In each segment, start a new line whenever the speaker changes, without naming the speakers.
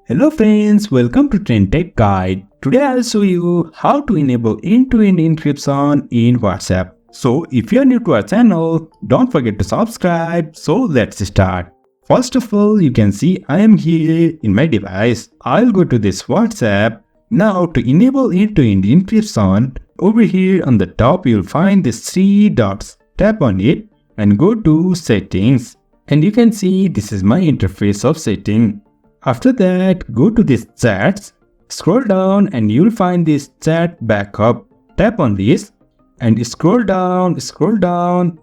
Hello friends, welcome to TrendTech Guide. Today I'll show you how to enable end-to-end encryption in WhatsApp. So if you're new to our channel, don't forget to subscribe. So let's start. First of all, you can see I am here in my device. I'll go to this WhatsApp. Now to enable end-to-end encryption, over here on the top you'll find these three dots. Tap on it and go to settings. And you can see this is my interface of setting. After that, go to this chats, scroll down and you'll find this chat backup. Tap on this and scroll down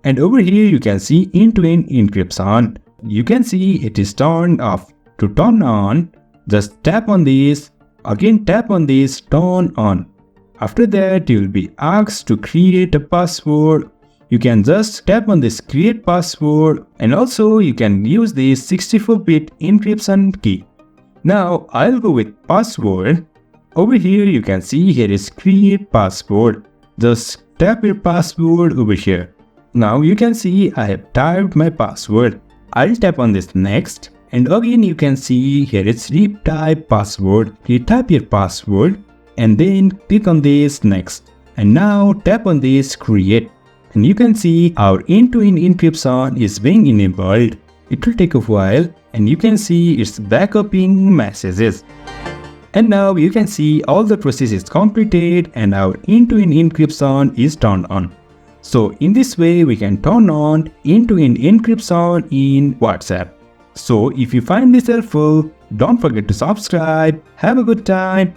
and over here you can see end-to-end encryption. You can see it is turned off. To turn on, just tap on this, again tap on this, turn on. After that, you will be asked to create a password. You can just tap on this create password and also you can use this 64-bit encryption key. Now I'll go with password. Over here you can see here is create password. Just tap your password over here. Now you can see I have typed my password. I'll tap on this next and again you can see here is retype password. Retype your password and then click on this next. And now tap on this create. And you can see our end-to-end encryption is being enabled. It will take a while and you can see it's backupping messages. And now you can see all the process is completed and our end-to-end encryption is turned on. So in this way we can turn on end-to-end encryption in WhatsApp. So if you find this helpful, don't forget to subscribe. Have a good time.